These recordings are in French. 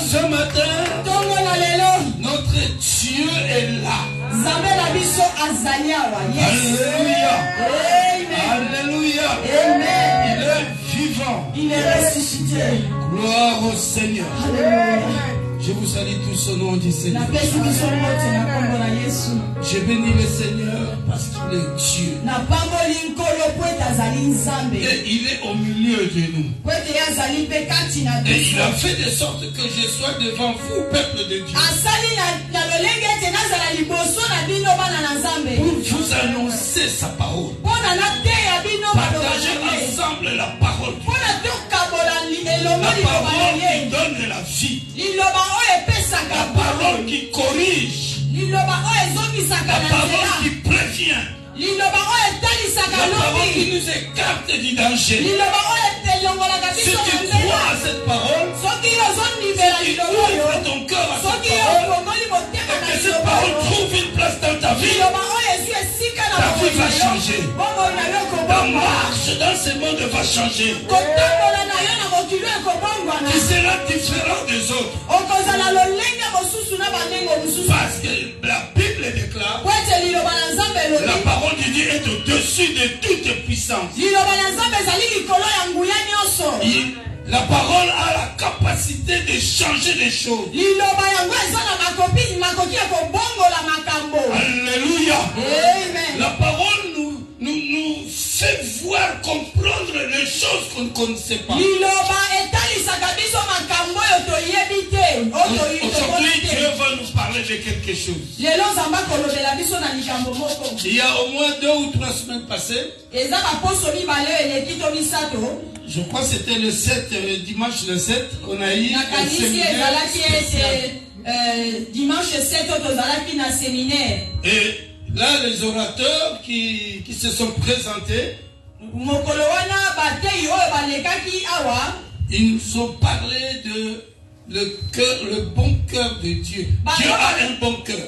ce matin, notre Dieu est là. Alléluia. Alléluia. Amen. Il est vivant. Il est ressuscité. Gloire au Seigneur. Alléluia. Je vous salue tous au nom du Seigneur. Je bénis le Seigneur parce qu'il est Dieu. Et il est au milieu de nous. Et il a fait de sorte que je sois devant vous, peuple de Dieu. Pour vous annoncer sa parole. Partagez ensemble la parole. La parole qui donne de la vie. La parole qui corrige. La parole qui prévient. La parole qui nous écarte du danger. Si tu crois à cette parole, si tu ouvres ton cœur à cette parole, et que cette parole trouve une place dans ta vie, ta vie va changer. Ta marche dans ce monde va changer. Tu seras différent des autres. Parce que la Bible déclare, la parole de Dieu est au-dessus de toute puissance. La parole a la capacité de changer les choses. Alléluia. Amen. La parole nous fait voir, comprendre les choses qu'on ne connaissait pas. Aujourd'hui, Dieu va nous parler de quelque chose. Il y a au moins 2 ou 3 semaines passées, je crois que c'était le 7, dimanche le 7, on a eu un séminaire spécial. Dimanche 7, un séminaire. Et là, les orateurs qui se sont présentés, ils nous ont parlé de le bon cœur de Dieu. Dieu a un bon cœur.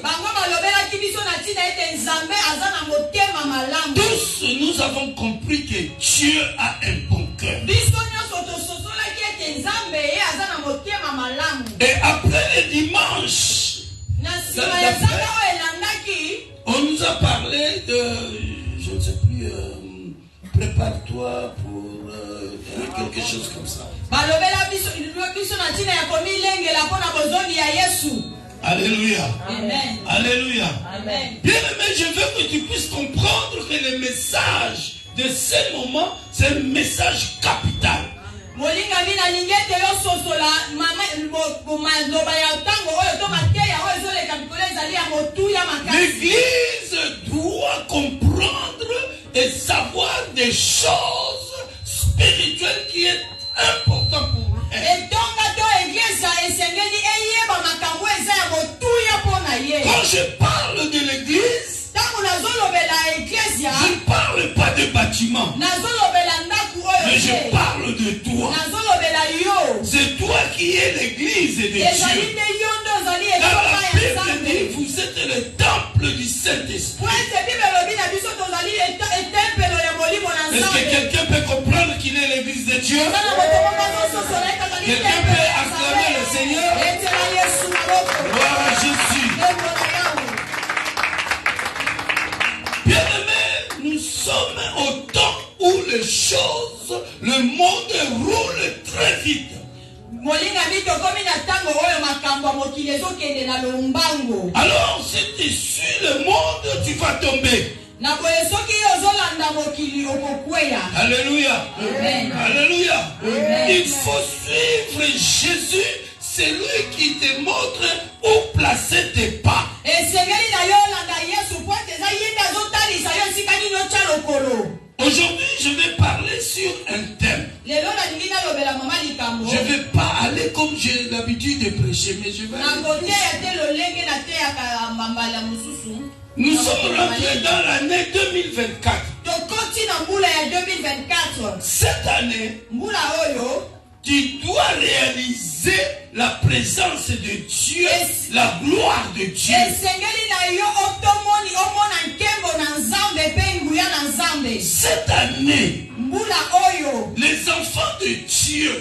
Tous nous avons compris que Dieu a un bon cœur. Et après le dimanche, on nous a parlé de, je ne sais plus, prépare-toi pour quelque chose comme ça. Alléluia. Amen. Alléluia. Amen. Bien aimé, je veux que tu puisses comprendre que le message de ce moment, c'est un message capital. L'église doit comprendre et savoir des choses spirituelles qui est important pour elle. Quand je parle de l'église, je ne parle pas de bâtiment, mais je parle de toi. C'est toi qui es l'église de Dieu. Dans la Bible dit, vous êtes le temple du Saint-Esprit. Est-ce que quelqu'un peut comprendre qu'il est l'église de Dieu? Quelqu'un peut acclamer le Seigneur? Gloire à Jésus. Bien-aimés, nous sommes au temps où les choses, le monde roule très vite. Alors, si tu suis le monde, tu vas tomber. Alléluia. Amen. Alléluia. Amen. Il faut suivre Jésus, c'est lui qui te montre où placer tes pas. Aujourd'hui, je vais parler sur un thème. Je ne vais pas aller comme j'ai l'habitude de prêcher, mais je vais aller. Nous sommes rentrés dans l'année 2024. Cette année, tu dois réaliser la présence de Dieu, la gloire de Dieu. Cette année, les enfants de Dieu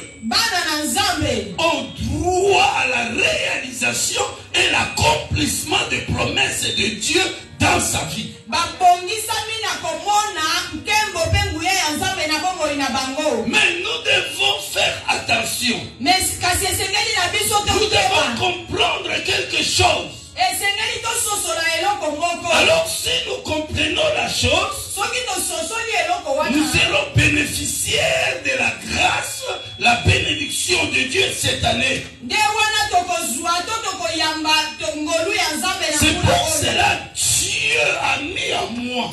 ont droit à la réalisation et l'accomplissement des promesses de Dieu dans sa vie. Mais nous devons faire attention. Nous devons comprendre quelque chose. Alors si nous comprenons la chose, nous serons bénéficiaires de la grâce, la bénédiction de Dieu cette année. C'est pour cela Dieu a mis en moi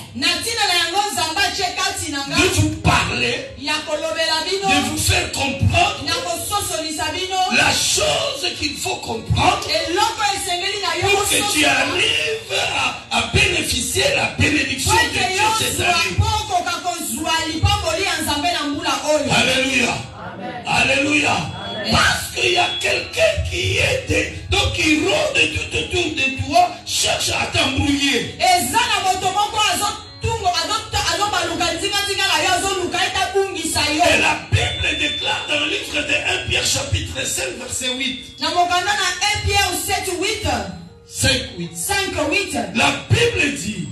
de vous parler, de vous faire comprendre la chose qu'il faut comprendre pour que tu arrives à bénéficier de la bénédiction de Dieu cette année. Alléluia. Alléluia. Parce qu'il y a quelqu'un qui donc qui rôde tout autour de toi, cherche à t'embrouiller. Et la Bible déclare dans le livre de 1 Pierre chapitre 5 verset 8. 5:8. La Bible dit,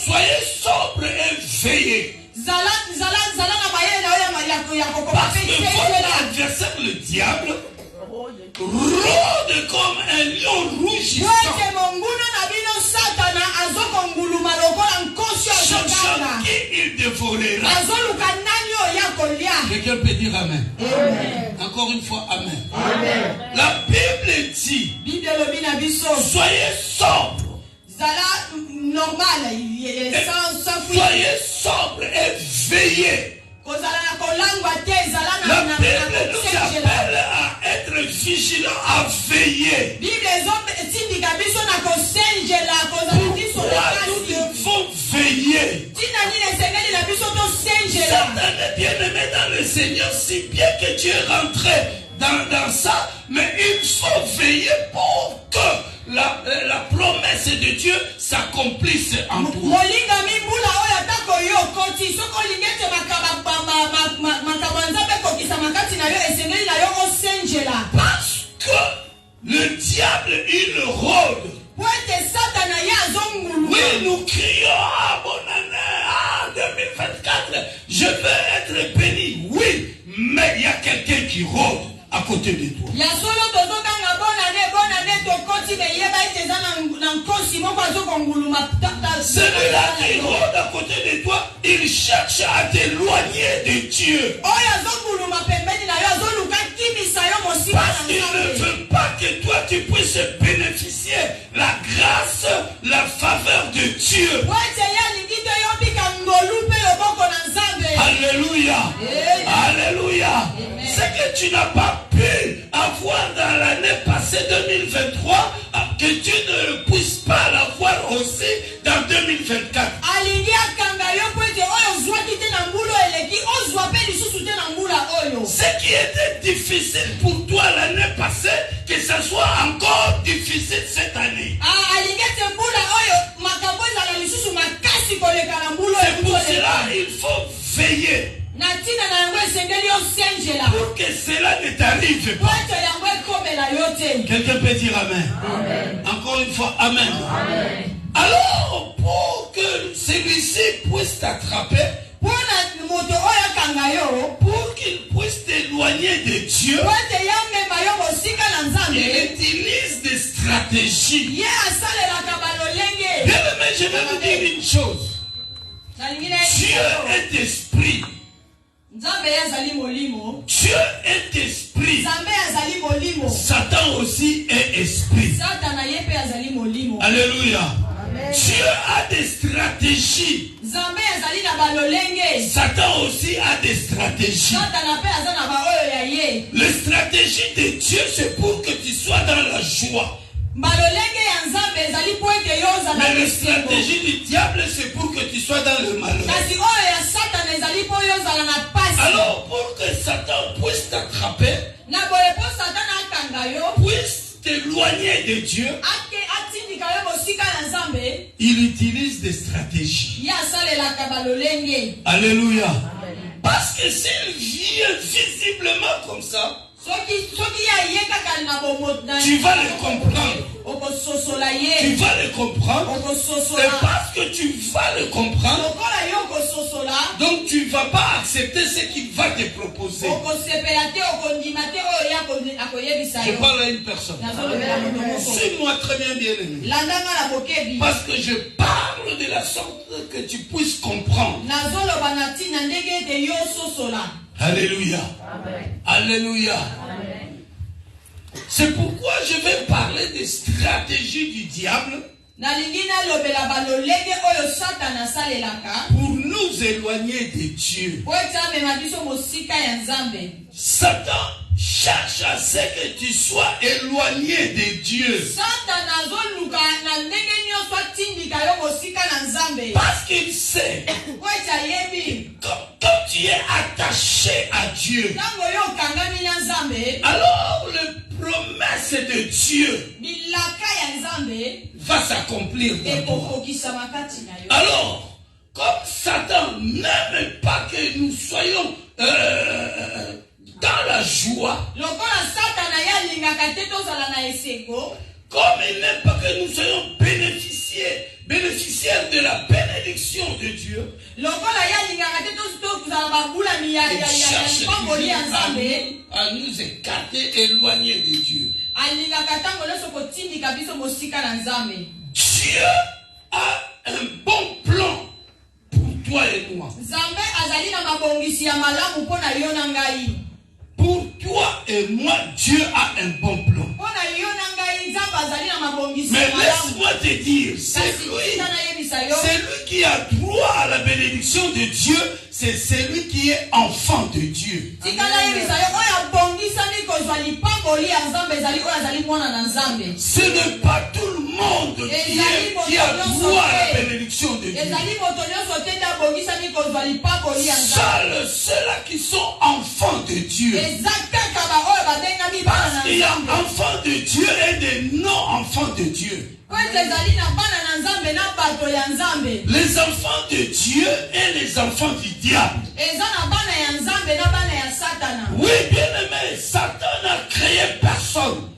soyez sobres et veillez. Parce que votre adversaire, le diable, rôde comme un lion rugissant, cherchant qui il dévorera. Quelqu'un peut dire Amen. Encore une fois, Amen. La Bible dit, soyez sobres. Soyez sobres et veillez. La Bible nous appelle à être vigilants, à veiller. Pourquoi nous devons veiller? Cette année, bien-aimé dans le Seigneur, si bien que tu es rentré dans ça, mais il faut veiller pour que la promesse de Dieu s'accomplisse en toi. Parce que le diable, il rôde. Oui, nous crions, bonne année, 2024, je veux être béni. Oui, mais il y a quelqu'un qui rôde à côté de toi. Celui-là qui rôde à côté de toi, il cherche à t'éloigner de Dieu. Parce qu'il ne veut pas que toi tu puisses bénéficier la grâce, la faveur de Dieu. Alléluia. Alléluia. C'est que tu n'as pas pu avoir dans l'année passée 2023, que tu ne puisses pas l'avoir aussi dans 2024. Ce qui était difficile pour toi l'année passée, que ça soit encore difficile cette année. C'est pour cela il faut veiller pour que cela ne t'arrive pas. Quelqu'un peut dire Amen. Encore une fois, Amen. Alors, pour que celui-ci puisse t'attraper, pour qu'il puisse t'éloigner de Dieu, il utilise des stratégies. Bien aimé, je vais vous dire une chose. Dieu est esprit. Dieu est esprit. Satan aussi est esprit. Alléluia. Dieu a des stratégies. Satan aussi a des stratégies. Les stratégies de Dieu, c'est pour que tu sois dans la joie. Mais les stratégies du diable, c'est pour que tu sois dans le malheur. Alors, pour que Satan puisse t'attraper, puisse t'éloigner de Dieu, il utilise des stratégies. Alléluia. Parce que s'il vient visiblement comme ça, Tu vas le comprendre. Tu vas le comprendre. Et parce que tu vas le comprendre, donc tu ne vas pas accepter ce qu'il va te proposer. Je parle à une personne. Suis-moi très bien, bien-aimé. Parce que je parle de la sorte que tu puisses comprendre. Alléluia. Amen. Alléluia. Amen. C'est pourquoi je vais parler des stratégies du diable pour nous éloigner de Dieu. Satan cherche à ce que tu sois éloigné de Dieu. Parce qu'il sait quand tu es attaché à Dieu, alors le promesse de Dieu va s'accomplir dans toi. Alors, comme Satan n'aime pas que nous soyons dans la joie, comme il n'aime pas que nous soyons bénéficiaires de la bénédiction de Dieu, il cherche à nous écarter, éloigner de Dieu. Dieu a un bon plan pour toi et moi. Pour toi et moi, Dieu a un bon plan. Mais laisse-moi te dire, c'est lui qui a droit à la bénédiction de Dieu, c'est celui qui est enfant de Dieu. Ce n'est pas tout le monde qui a droit à la bénédiction de Dieu. Seuls ceux-là qui sont enfants de Dieu. Parce qu'il y a enfants de Dieu et des non-enfants de Dieu. Les enfants de Dieu et les enfants du diable. Oui, bien aimé, Satan n'a créé personne.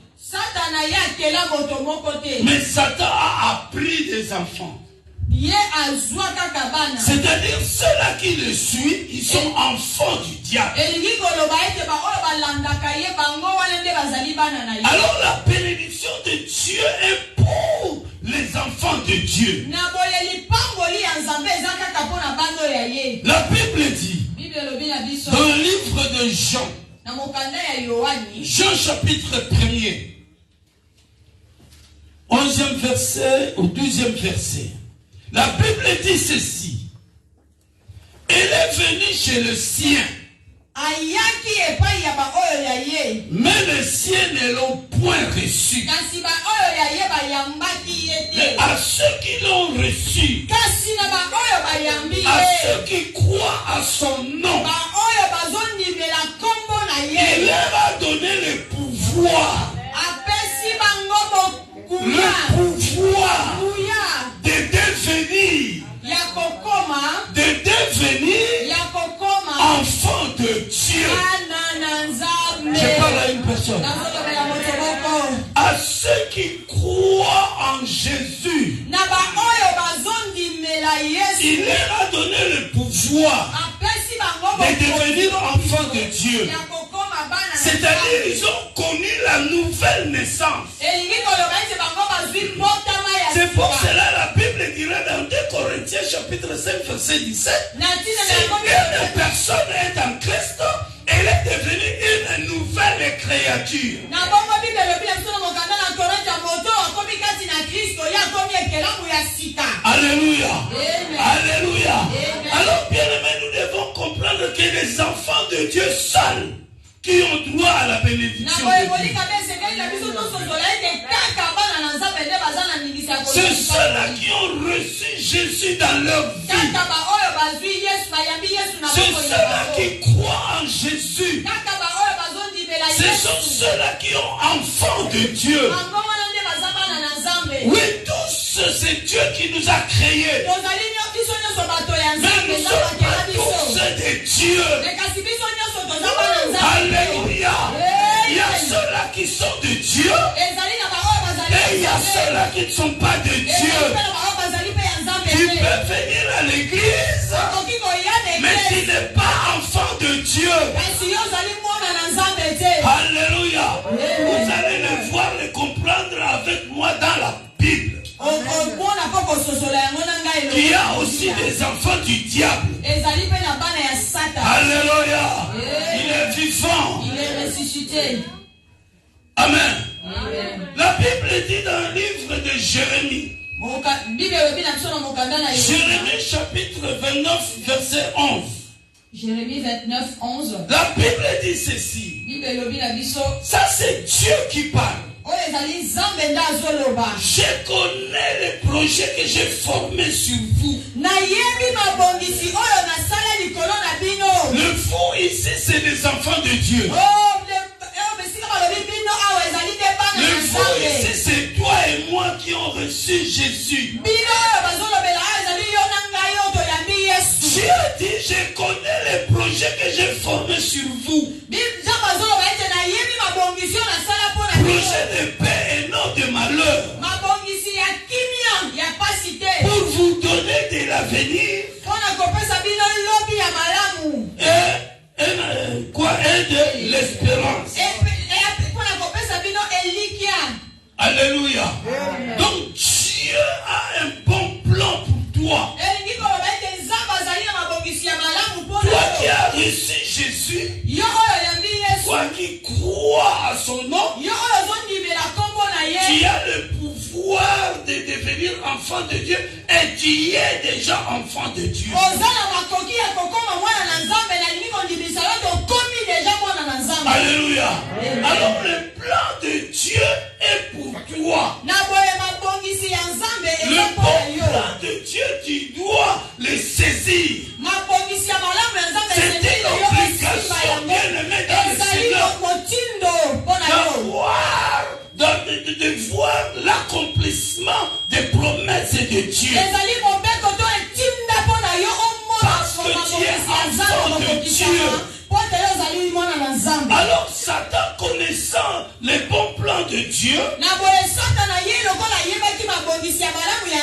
Mais Satan a appris des enfants. C'est-à-dire ceux-là qui le suivent, ils sont enfants du diable. Alors la bénédiction de Dieu est pour les enfants de Dieu. La Bible dit dans le livre de Jean, Jean chapitre 1er, 11e verset au 12e verset. La Bible dit ceci. Elle est venue chez le sien. Mais les siens ne l'ont point reçu. Mais à ceux qui l'ont reçu, à ceux qui croient à son nom, il leur a donné le pouvoir. Le pouvoir de devenir enfant de Dieu. Je parle à une personne. À ceux qui croient en Jésus, il leur a donné le pouvoir de devenir enfant de Dieu. C'est-à-dire ils ont connu la nouvelle naissance. C'est pour cela la Bible dirait dans 2 Corinthiens chapitre 5 verset 17, si une personne est en Christ, elle est devenue une nouvelle créature. Alléluia. Alléluia. Alors bien aimé, nous devons comprendre que les enfants de Dieu seuls qui ont droit à la bénédiction de Dieu. C'est ceux-là qui ont reçu Jésus dans leur vie. C'est ceux-là qui croient en Jésus. Ce sont ceux-là qui ont enfant de Dieu. Oui, tous, c'est Dieu qui nous a créés. Mais nous ne sommes pas tous de Dieu. Alléluia. ceux-là qui sont de Dieu. Et il y a ceux-là qui ne sont pas de Dieu. Tu peux venir à l'église, mais tu n'es pas enfant de Dieu. Alléluia. Vous allez le voir, le comprendre avec moi dans la Bible. Il y a aussi des enfants du diable. Alléluia. Il est vivant. Il est ressuscité. Amen. La Bible dit dans le livre de Jérémie. Jérémie chapitre 29 verset 11. Jérémie 29, 11. La Bible dit ceci. Ça c'est Dieu qui parle. Je connais les projets que j'ai formés sur vous. Le fond ici c'est les enfants de Dieu. Le fond ici c'est toi et moi qui ont reçu Jésus. Dieu dit, je connais les projets que j'ai formés sur vous. Projet de paix et non de malheur. Pour vous donner de l'avenir. Et de l'espérance. Alléluia. Donc Dieu a un bon plan pour toi. Toi qui as reçu Jésus, toi qui crois à son nom, tu as le pouvoir de devenir enfant de Dieu et tu es déjà enfant de Dieu. Alléluia. Alors le plan de Dieu est pour toi. Le bon plan de Dieu, tu dois le saisir. C'est une obligation bien-aimée dans le Seigneur de voir l'accomplissement des promesses de Dieu. Parce que tu es enfant de Dieu. Alors Satan, connaissant les bons plans de Dieu,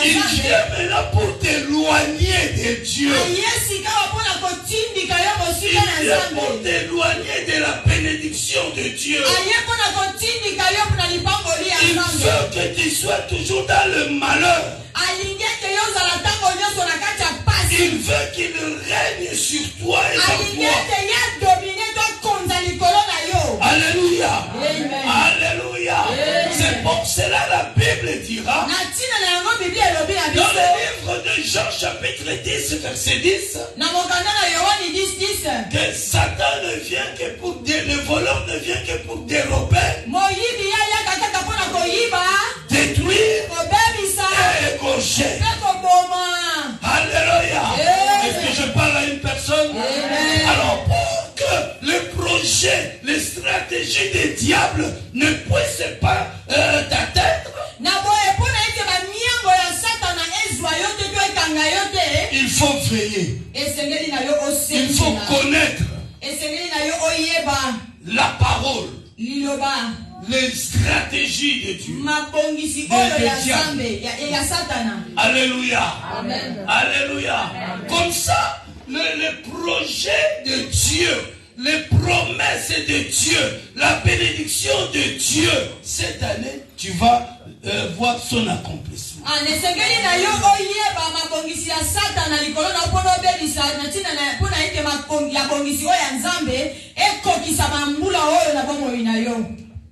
il vient maintenant pour t'éloigner de Dieu. Il vient pour t'éloigner de la bénédiction de Dieu. Il veut que tu sois toujours dans le malheur. Il veut qu'il règne sur toi et sur toi. Alléluia. Alléluia. C'est pour cela la Bible dira dans le livre de Jean chapitre 10 verset 10 que Satan ne vient que pour le voleur ne vient que pour dérober, détruire et égorger. Alléluia. Est-ce que je parle à une personne? Alors pour que le projet, les stratégies des diables ne puissent pas t'atteindre, il faut veiller. Il faut connaître la parole, les stratégies de Dieu. Alléluia. Amen. Alléluia. Comme ça, le projet de Dieu, les promesses de Dieu, la bénédiction de Dieu, cette année, tu vas voir son accomplissement.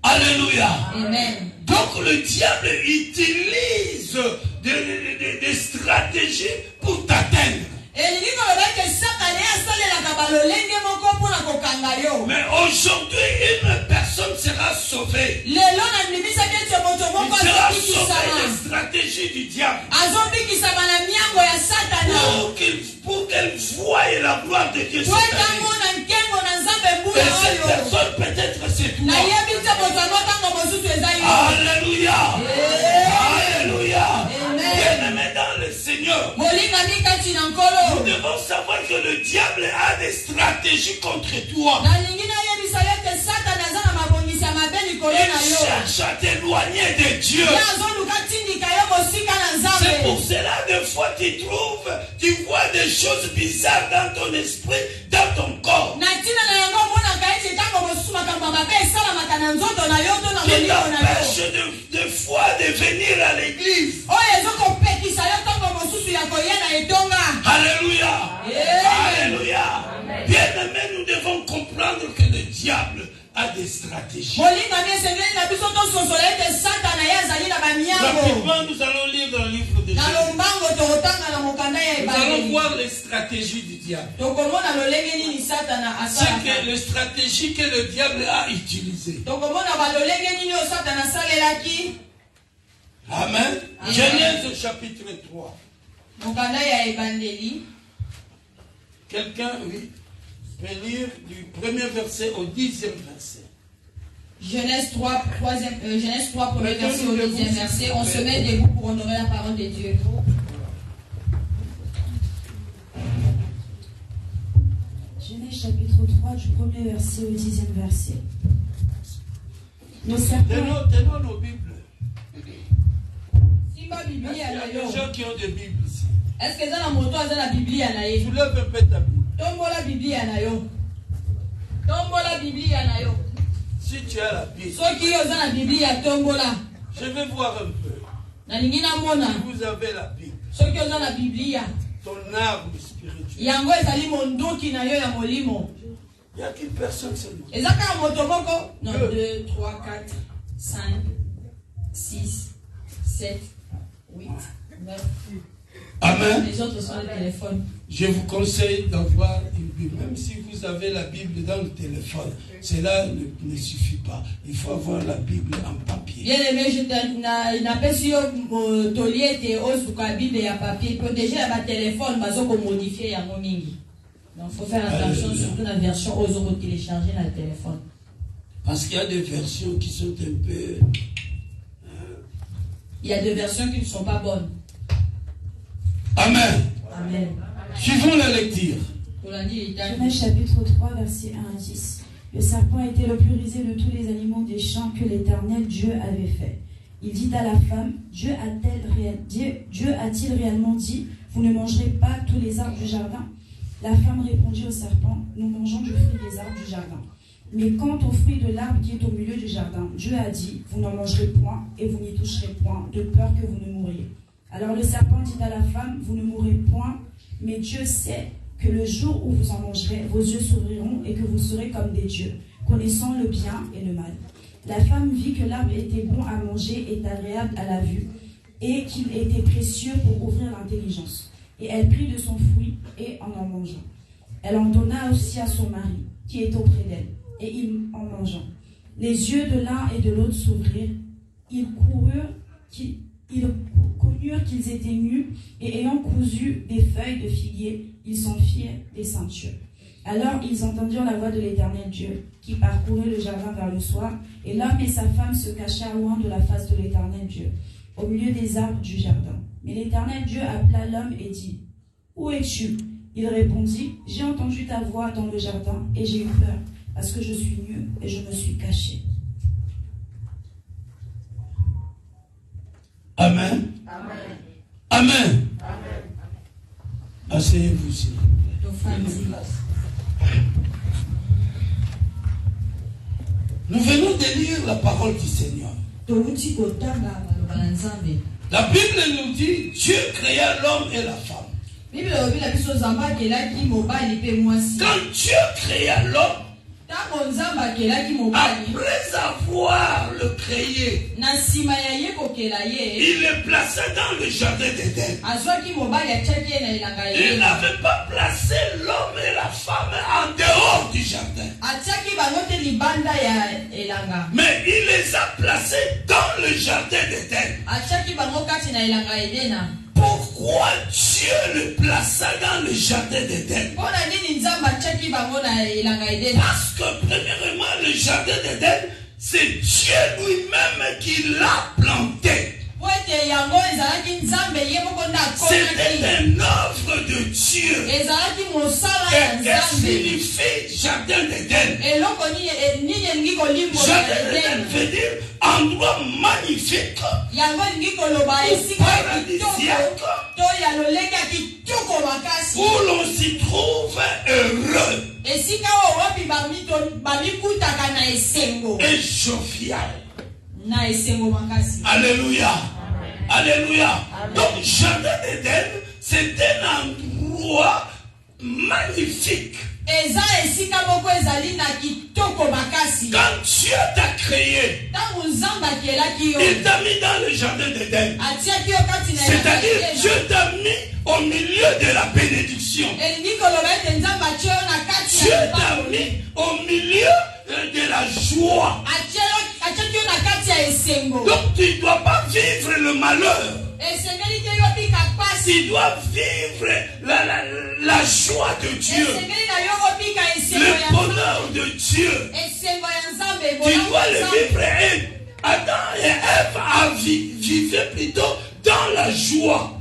Alléluia. Amen. Donc le diable utilise des stratégies pour t'atteindre. Mais aujourd'hui, une personne sera sauvée. Il sera sauvé des stratégies du diable. Pour qu'elle voie la gloire de Dieu. Et cette personne peut-être c'est toi. Alléluia. Alléluia. Bien-aimé dans le Seigneur, nous devons savoir que le diable a des stratégies contre toi. cherche à t'éloigner de Dieu. C'est pour cela, des fois, tu vois des choses bizarres dans ton esprit, dans ton corps. Qui t'empêche des fois de venir à l'église. Alléluia. Alléluia. Bien aimé, nous devons comprendre que le diable a des stratégies. Rapidement, nous allons lire dans le livre de Genèse. Nous allons voir les stratégies du diable. C'est que les stratégies que le diable a utilisées. Amen. Genèse chapitre 3. Quelqu'un, oui, peut lire du premier verset au 10e verset. Genèse 3, premier verset au 10e verset. On se met debout pour honorer la parole de Dieu. Genèse chapitre 3 du premier verset au 10e verset. Tenons nos Bibles. Il y a des gens qui ont des Bibles ici. Est-ce que la moto a la Bible? Soulève un peu ta Bible. Tombo la Bible. Si tu as la Bible, je vais voir un peu. Si vous avez la Bible, ton arme spirituelle. Il n'y a qu'une personne seulement. Non, 2, 3, 4, 5, 6, 7, 8, 9. Amen. Les autres sont les téléphones. Je vous conseille d'avoir une Bible. Même si vous avez la Bible dans le téléphone, cela ne suffit pas. Il faut avoir la Bible en papier. Bien aimé, je n'appelle sur Toliette ou la Bible et en papier. Déjà, ma téléphone, je vais modifier à mon mingi. Donc, il faut faire attention, surtout la version aux autres télécharger dans le téléphone. Parce qu'il y a des versions qui sont un peu. Il y a des versions qui ne sont pas bonnes. Amen. Amen. Suivons la lecture. Genèse chapitre 3, verset 1 à 10. Le serpent était le plus rusé de tous les animaux des champs que l'Éternel Dieu avait fait. Il dit à la femme, Dieu a-t-il réellement dit, vous ne mangerez pas tous les arbres du jardin? La femme répondit au serpent, nous mangeons du fruit des arbres du jardin. Mais quant au fruit de l'arbre qui est au milieu du jardin, Dieu a dit, vous n'en mangerez point et vous n'y toucherez point, de peur que vous ne mouriez. Alors le serpent dit à la femme, vous ne mourrez point, mais Dieu sait que le jour où vous en mangerez, vos yeux s'ouvriront et que vous serez comme des dieux, connaissant le bien et le mal. La femme vit que l'arbre était bon à manger et agréable à la vue, et qu'il était précieux pour ouvrir l'intelligence. Et elle prit de son fruit et en mangeant. Elle en donna aussi à son mari, qui est auprès d'elle, et il en mangeant. Les yeux de l'un et de l'autre s'ouvrirent, ils connurent qu'ils étaient nus, et ayant cousu des feuilles de figuier, ils s'en firent des ceintures. Alors ils entendirent la voix de l'Éternel Dieu, qui parcourait le jardin vers le soir, et l'homme et sa femme se cachèrent loin de la face de l'Éternel Dieu, au milieu des arbres du jardin. Mais l'Éternel Dieu appela l'homme et dit, « Où es-tu » Il répondit, « J'ai entendu ta voix dans le jardin, et j'ai eu peur, parce que je suis nu et je me suis caché. » Amen. Amen. Amen. Asseyez-vous ici. Nous venons de lire la parole du Seigneur. La Bible nous dit, Dieu créa l'homme et la femme. Quand Dieu créa l'homme, après avoir le créé, il le plaça dans le jardin d'Éden. Il n'avait pas placé l'homme et la femme en dehors du jardin, mais il les a placés dans le jardin d'Éden. Pourquoi Dieu le plaça dans le jardin d'Éden? Parce que premièrement, le jardin d'Éden, c'est Dieu lui-même qui l'a planté. C'était une œuvre de Dieu. Et qu'est-ce que signifie jardin d'Éden? Jardin d'Éden veut dire endroit magnifique, paradisiaque, où l'on s'y trouve heureux et jovial. Alléluia. Alléluia. Donc, Jardin d'Éden, c'est un endroit magnifique. Quand Dieu t'a créé, il t'a mis dans le Jardin d'Éden. C'est-à-dire, Dieu t'a mis au milieu de la bénédiction. Dieu t'a mis au milieu de la joie. Donc tu ne dois pas vivre le malheur. Tu dois vivre la joie de Dieu, le bonheur de Dieu. Tu dois le vivre. Et Adam et Ève vivaient plutôt dans la joie.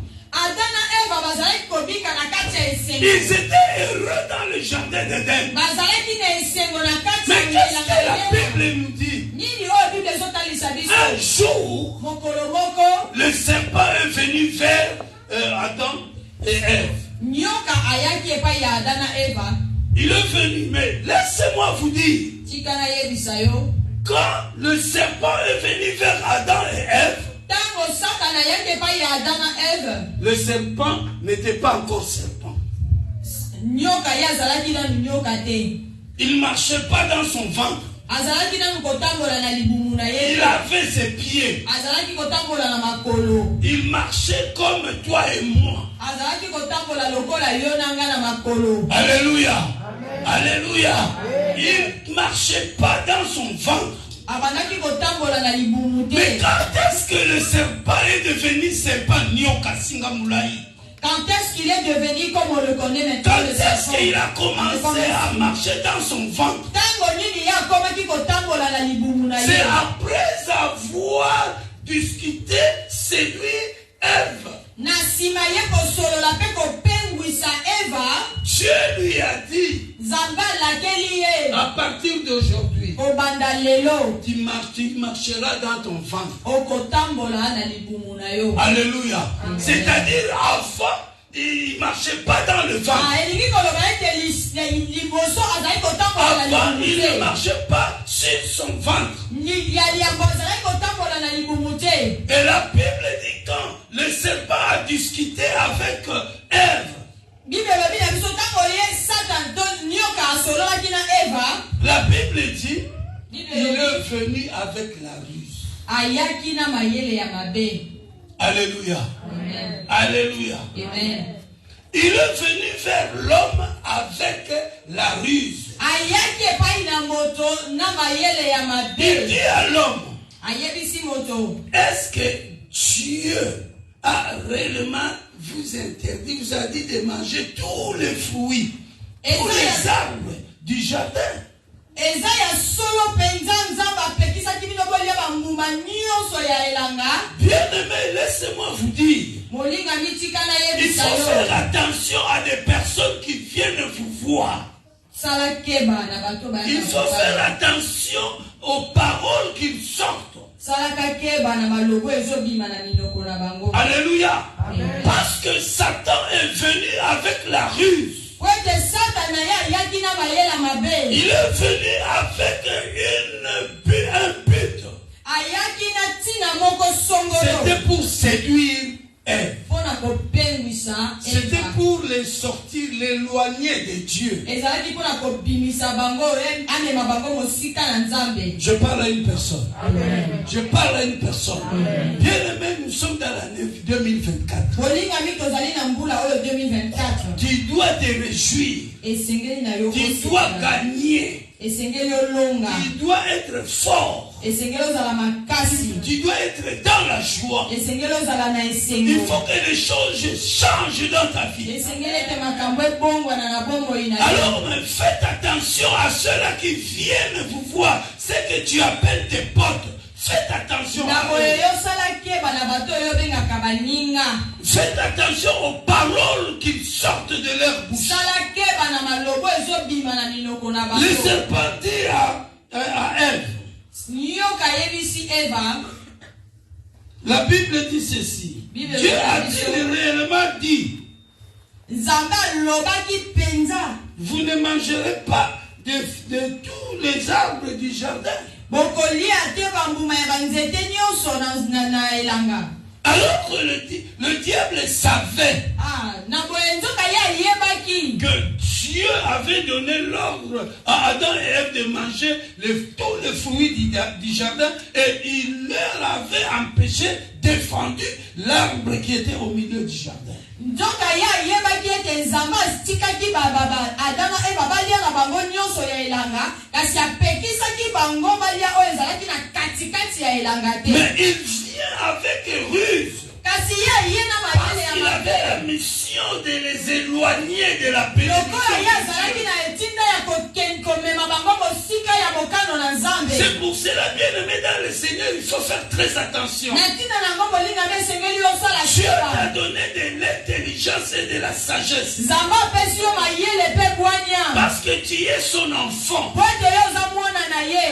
Ils étaient heureux dans le Jardin d'Éden. Mais qu'est-ce que la Bible nous dit? Un jour, le serpent est venu vers Adam et Ève. Il est venu, mais laissez-moi vous dire, quand le serpent est venu vers Adam et Ève, le serpent n'était pas encore serpent. Il ne marchait pas dans son ventre. Il avait ses pieds. Il marchait comme toi et moi. Alléluia. Alléluia. Il ne marchait pas dans son ventre. Mais quand est-ce que le serpent est devenu serpent? Quand est-ce qu'il est devenu comme on le connaît maintenant? Quand est-ce qu'il a commencé à marcher dans son ventre? C'est après avoir discuté, séduit Ève. Dieu lui a dit, à partir d'aujourd'hui, tu marcheras dans ton ventre. Alléluia. C'est-à-dire, avant, il ne marchait pas dans le ventre. Avant, il ne marchait pas sur son ventre. Et la Bible dit quand le serpent a discuté avec Ève, la Bible dit il est venu avec la ruse. Alléluia. Amen. Alléluia. Amen. Il est venu vers l'homme avec la ruse. Il dit à l'homme, est-ce que Dieu a réellement vous interdit, vous a dit de manger tous les fruits, tous les arbres du jardin? Bien-aimé, laissez-moi vous dire, il faut faire attention à des personnes qui viennent vous voir. Il faut faire attention aux paroles qu'ils sortent. Alléluia. Amen. Parce que Satan est venu avec la ruse. Il est venu avec un but. C'était pour séduire Ève. C'était pour les sortir, l'éloigner de Dieu. Je parle à une personne. Amen. Je parle à une personne. Bien aimé, nous sommes dans l'année 2024. Tu dois te réjouir. Tu dois gagner. Tu dois être fort. Tu dois être dans la joie. Il faut que les choses changent dans ta vie. Alors, faites attention à ceux-là qui viennent vous voir. C'est que tu appelles tes potes. Faites attention à eux. Faites attention aux paroles qui sortent de leur bouche. Le serpent dit à Ève, La Bible dit ceci. Dieu a-t-il réellement dit, vous ne mangerez pas de tous les arbres du jardin? Alors que le diable savait que Dieu avait donné l'ordre à Adam et Ève de manger tous les fruits du jardin, et il leur avait empêché, défendu l'arbre qui était au milieu du jardin. Mais il vient avec ruse. Parce qu'il avait la mission de les éloigner de la bénédiction. C'est pour cela, bien aimé dans le Seigneur, il faut faire très attention. Dieu t'a donné de l'intelligence et de la sagesse. Parce que tu es son enfant.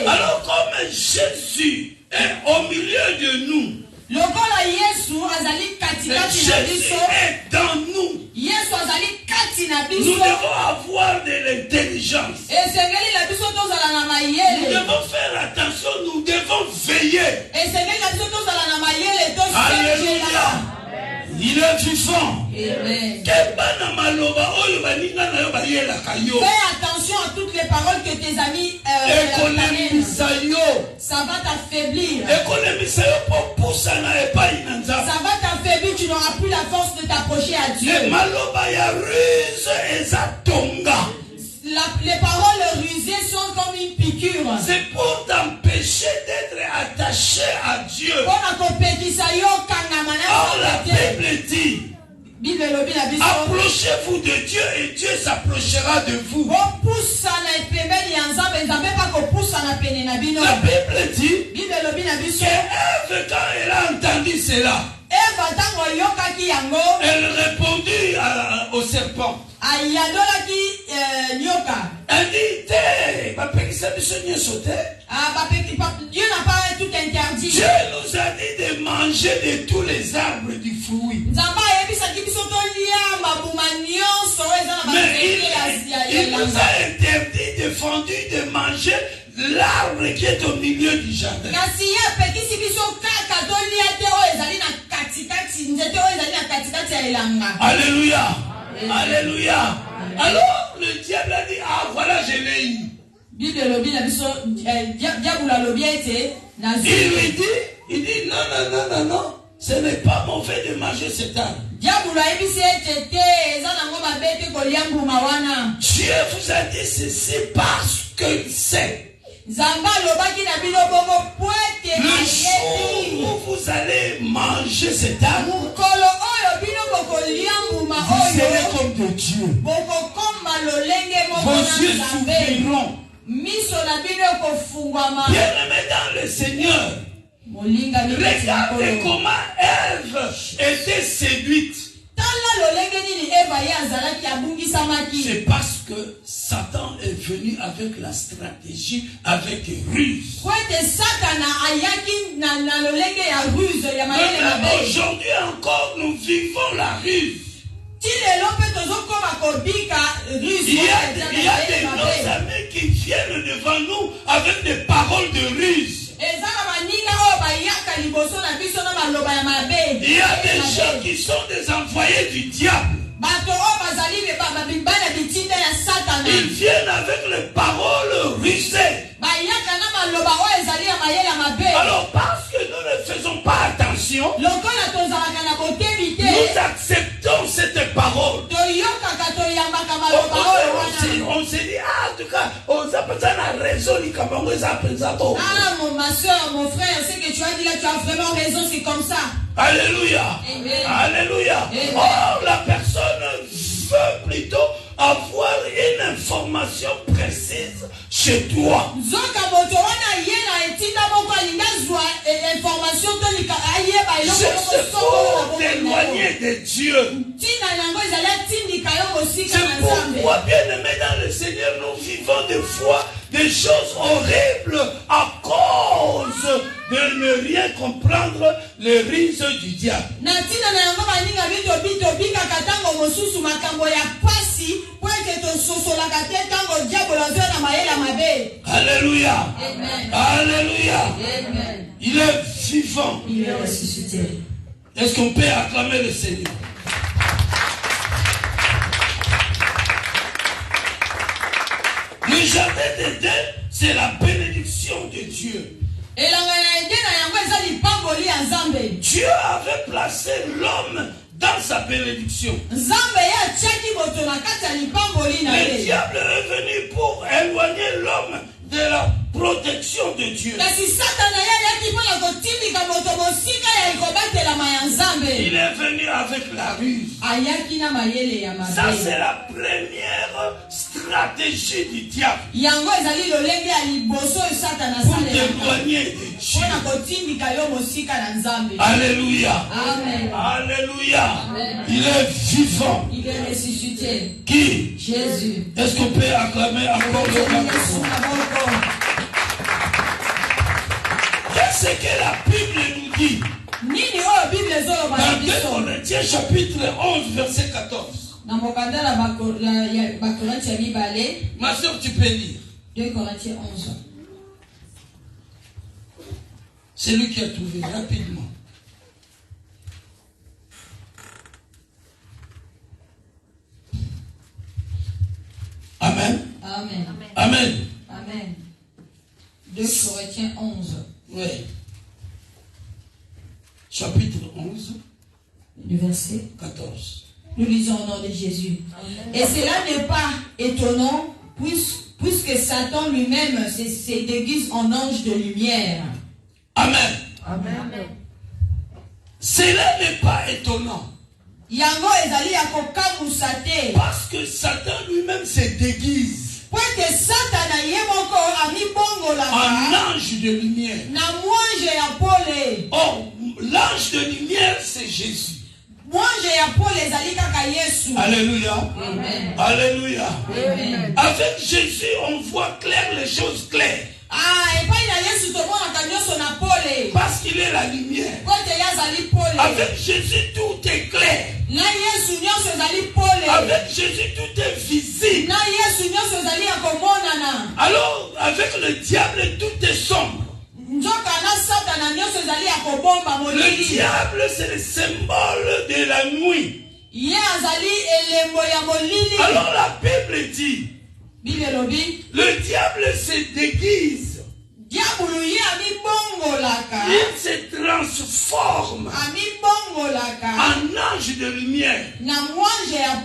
Alors comme Jésus est au milieu de nous, Jésus est dans nous. Nous devons avoir de l'intelligence. Nous devons faire attention, nous devons veiller. Alléluia. Il est vivant. Fais attention à toutes les paroles que tes amis ça va t'affaiblir. Ça va t'affaiblir, tu n'auras plus la force de t'approcher à Dieu. Les paroles rusées sont comme une piqûre. C'est pour t'empêcher d'être attaché à Dieu. Or la Bible dit, approchez-vous de Dieu et Dieu s'approchera de vous. La Bible dit que Ève, quand elle a entendu cela, elle répondit au serpent. Elle dit, Dieu n'a pas tout interdit. Dieu nous a dit de manger de tous les arbres du fruit. Mais il nous a interdit, défendu de manger l'arbre qui est au milieu du jardin. Alléluia. Alléluia. Alors le diable a dit, ah voilà, je l'ai eu. Il lui dit, non, ce n'est pas mauvais de manger cet arbre. Dieu vous a dit ceci parce qu'il sait. Le jour où vous allez manger cet arbre, vous serez comme de Dieu. Vos yeux s'ouvriront. Bien-aimé dans le Seigneur, regardez comment Ève était séduite. C'est parce que Satan est venu avec la stratégie, avec ruse. Aujourd'hui encore, nous vivons la ruse. Il y a de nos amis qui viennent devant nous avec des paroles de ruse. Il y a des gens qui sont des envoyés du diable. Ils viennent avec les paroles rusées. Alors parce que nous ne faisons pas attention, nous acceptons cette parole. On s'est dit, ah, en tout cas, on a raison. Ma soeur, mon frère, c'est que tu as dit là, tu as vraiment raison, c'est comme ça. Alléluia. Amen. Alléluia. Amen. Or, la personne veut plutôt avoir une information précise chez toi. Je sais pour t'éloigner de Dieu. C'est pourquoi, bien-aimé dans le Seigneur, nous vivons des fois des choses horribles à cause de ne rien comprendre les ruses du diable. Alléluia. Amen. Alléluia. Amen. Il est vivant. Il est ressuscité. Est-ce qu'on peut acclamer le Seigneur? Le jardin d'Éden, c'est la bénédiction de Dieu. Dieu avait placé l'homme dans sa bénédiction. Le diable est venu pour éloigner l'homme de la protection de Dieu. Il est venu avec la ruse. Ça, c'est la première stratégie du diable pour t'éloigner de Dieu. Alléluia. Amen. Alléluia. Amen. Il est vivant. Il est ressuscité. Qui? Jésus. Est-ce qu'on peut acclamer encore le nom? Qu'est-ce que la Bible nous dit? Dans 2 Corinthiens chapitre 11 verset 14. Ma soeur, tu peux lire. 2 Corinthiens 11. C'est lui qui a trouvé rapidement. Amen. Amen. Amen. Amen. 2 Corinthiens 11. Oui. Chapitre 11. Le verset 14. Nous lisons au nom de Jésus. Et cela n'est pas étonnant, puisque Satan lui-même se déguise en ange de lumière. Amen. Amen. Cela n'est pas étonnant. Parce que Satan lui-même se déguise en ange de lumière. Or, l'ange de lumière, c'est Jésus. Alléluia. Amen. Alléluia. Amen. Avec Jésus, on voit clair les choses claires. Parce qu'il est la lumière. Avec Jésus, tout est clair. Avec Jésus, tout est visible. Alors, avec le diable, tout est sombre. Le diable, c'est le symbole de la nuit. Alors la Bible dit, le diable se déguise. Il se transforme en ange de lumière.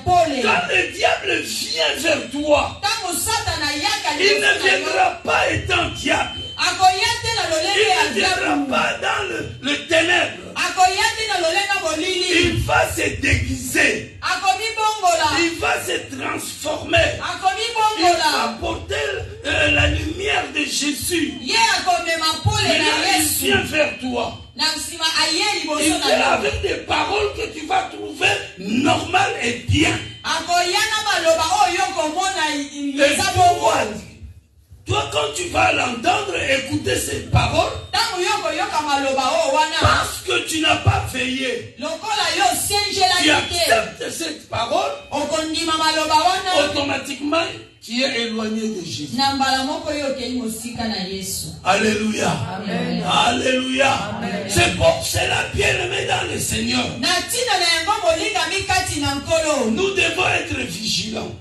Quand le diable vient vers toi, il ne viendra pas étant diable. Il ne viendra pas dans le ténèbre. Il va se déguiser. Il va se transformer. Il va porter la lumière de Jésus. Il vient vers toi. Il vient avec des paroles que tu vas trouver normales et bien. Et toi, quand tu vas l'entendre, écouter ces paroles, parce que tu n'as pas veillé, tu acceptes cette parole, automatiquement, tu es éloigné de Jésus. Alléluia. Amen. Alléluia. C'est pour cela, bien-aimés dans le Seigneur, nous devons être vigilants.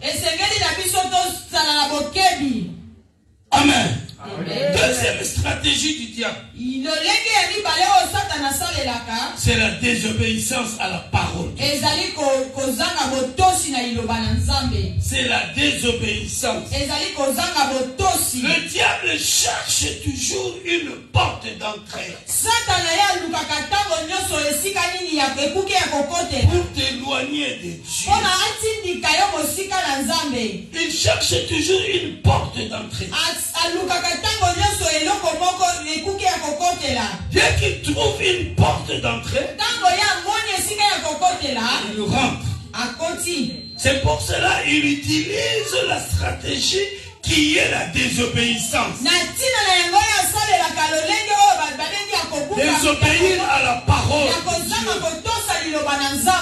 Amen. Amen. Deuxième stratégie du diable, c'est la désobéissance à la parole. C'est la désobéissance. Le diable cherche toujours une porte d'entrée pour t'éloigner de Dieu. Il cherche toujours une porte d'entrée. Dès qu'il trouve une porte d'entrée, il rentre. C'est pour cela qu'il utilise la stratégie qui est la désobéissance. Désobéir à la parole.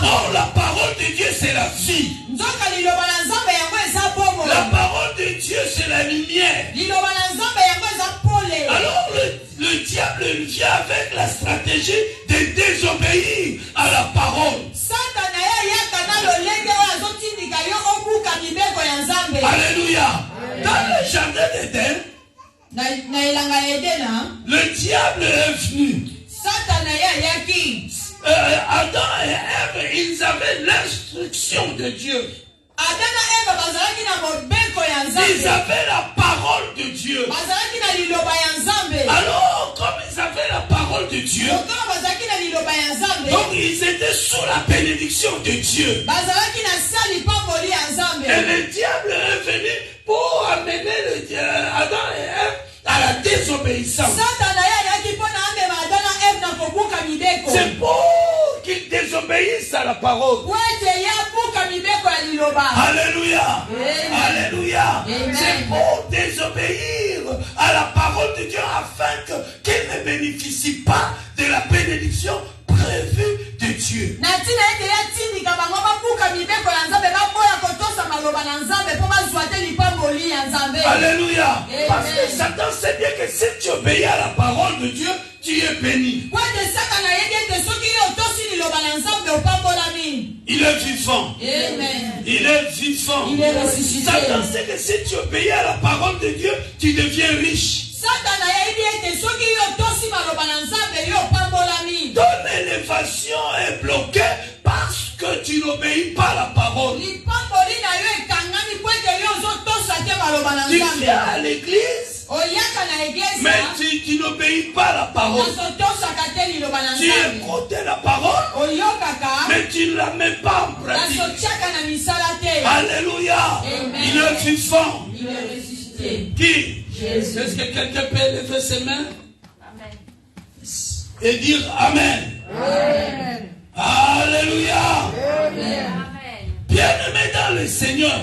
Or, la parole de Dieu, c'est la vie. La parole de Dieu, c'est la lumière. Alors, le diable vient avec la stratégie de désobéir à la parole. Alléluia. Dans le jardin d'Éden, le diable est venu. Adam et Ève, ils avaient l'instruction de Dieu. Ils avaient la parole de Dieu. Alors, comme ils avaient la parole de Dieu, donc ils étaient sous la bénédiction de Dieu. Et le diable est venu pour amener Adam et Ève à la désobéissance. C'est pour qu'ils désobéissent à la parole. Alléluia. Alléluia. C'est pour désobéir à la parole de Dieu afin qu'ils ne bénéficient pas de la bénédiction prévue de Dieu. Alléluia. Parce que Satan sait bien que si tu obéis à la parole de Dieu, tu es béni. Il est vivant. Amen. Il est vivant. Il est ressuscité. Satan sait que si tu obéis à la parole de Dieu, tu deviens riche. Ton élévation est bloquée parce que tu n'obéis pas à la parole. Tu viens à l'église, mais tu n'obéis pas à la parole. Tu écoutes la parole, mais tu ne la mets pas en pratique. Alléluia. Il est vivant. Il est ressuscité. Qui? Jésus. Est-ce que quelqu'un peut lever ses mains et dire Amen? Amen. Alléluia. Amen. Bien-aimé dans le Seigneur,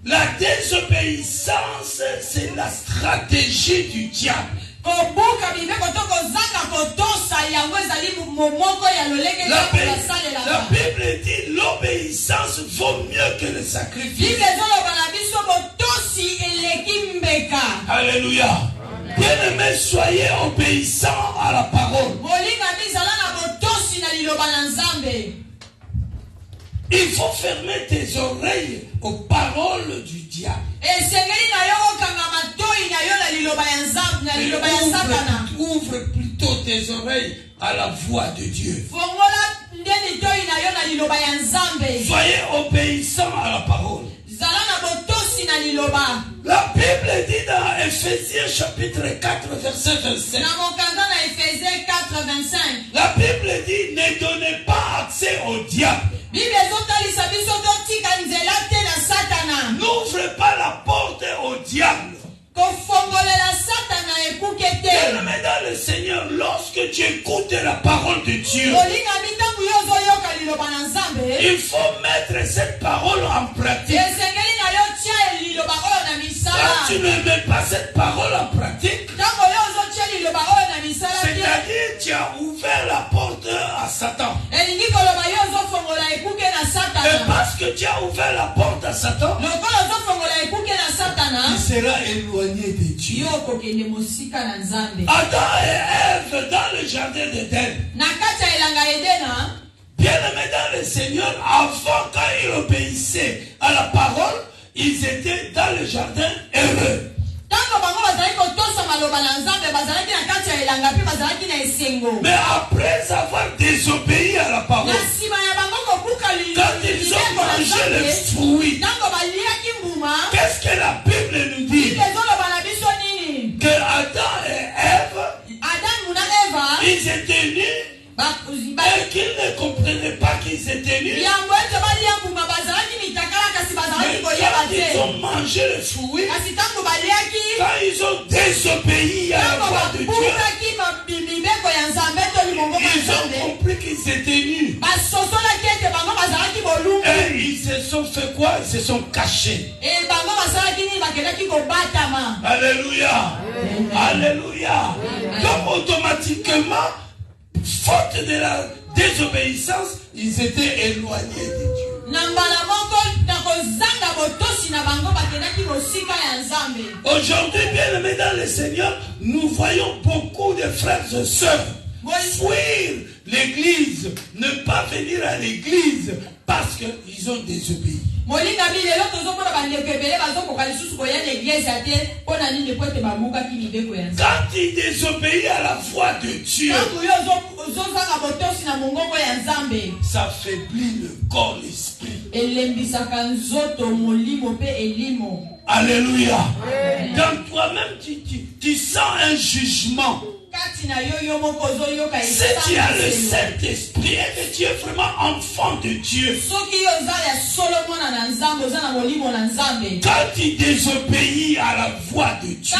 la désobéissance, c'est la stratégie du diable. La Bible dit l'obéissance vaut mieux que le sacrifice. Alléluia. Bien-aimés, soyez obéissants à la parole. Il faut fermer tes oreilles aux paroles du diable. Ouvre plutôt tes oreilles à la voix de Dieu. Soyez obéissants à la parole. La Bible dit dans Ephésiens chapitre 4 verset 25. La Bible dit ne donnez pas accès au diable. N'ouvrez pas la porte au diable. Bien-aimé dans le Seigneur, lorsque tu écoutes la parole de Dieu, il faut mettre cette parole en pratique. Quand tu ne mets pas cette parole en pratique, c'est-à-dire tu as ouvert la porte à Satan. Et parce que tu as ouvert la porte à Satan, il sera éloigné de Dieu. Adam et Ève dans le jardin d'Éden, bien-aimés dans le Seigneur, avant quand ils obéissaient à la parole, ils étaient dans le jardin heureux. Mais après avoir désobéi à la parole, quand ils ont mangé les fruits, qu'est-ce que la Bible nous dit? Que Adam et Ève, ils étaient nus et qu'ils ne comprenaient pas qu'ils étaient nus. Mais quand ils ont mangé les fruits, quand ils ont désobéi à la voix de Dieu, ils ont compris qu'ils étaient nus. Et ils se sont fait quoi? Ils se sont cachés. Alléluia. Alléluia. Donc automatiquement, faute de la désobéissance, ils étaient éloignés de Dieu. Aujourd'hui, bien aimés dans le Seigneur, nous voyons beaucoup de frères et sœurs fuir l'église, ne pas venir à l'église parce qu'ils ont désobéi. Quand il désobéit à la voix de Dieu, ça affaiblit le corps, l'esprit. Alléluia. Dans toi-même, tu sens un jugement. Si tu as le Saint-Esprit et que tu es vraiment enfant de Dieu, quand tu désobéis à la voix de Dieu,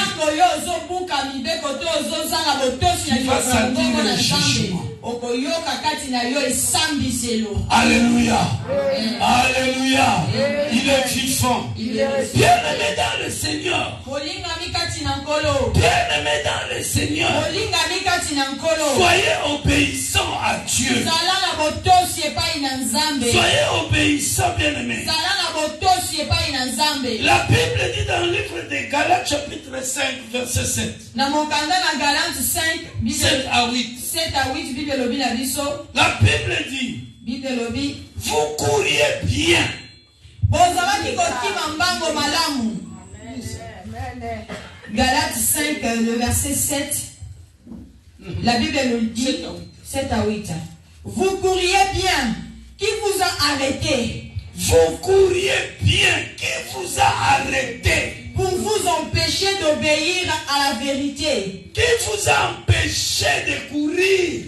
tu vas sentir le jugement. Alléluia. Alléluia. Il est vivant. Bien-aimé dans le Seigneur. Bien-aimé dans le Seigneur. Soyez obéissants à Dieu. Soyez obéissants, bien-aimés. La Bible dit dans le livre de Galates chapitre 5 verset 7. 7 à 8. 7 à 8, la Bible dit, vous couriez bien. Galates 5, le verset 7. La Bible nous dit, 7 à 8. Vous couriez bien. Qui vous a arrêté? Vous couriez bien. Qui vous a arrêté? Pour vous empêcher d'obéir à la vérité. Qui vous a empêché de courir?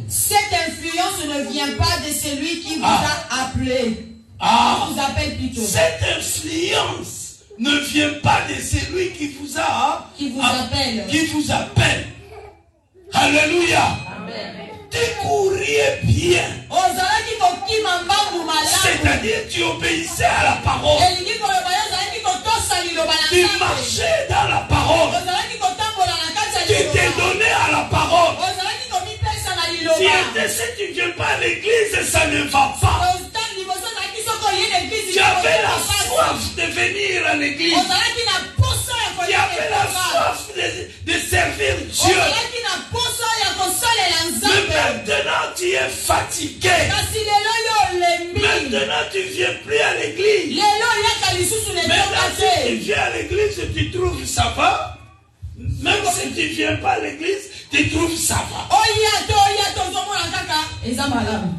Cette influence ne vient pas de celui qui vous a appelé. Qui vous appelle plutôt. Cette influence ne vient pas de celui qui vous a appelle. Qui vous appelle. Alléluia. Amen. Tu couriez bien. C'est-à-dire tu obéissais à la parole. Tu marchais dans la parole. Tu t'es donné à la parole. Si tu ne viens pas à l'église, ça ne va pas. Tu avais la soif de venir à l'église. Tu avais la soif de servir Dieu. Mais maintenant tu es fatigué. Maintenant tu ne viens plus à l'église. Maintenant si tu viens à l'église, tu trouves ça va. Même si tu ne viens pas à l'église, tu trouves ça va.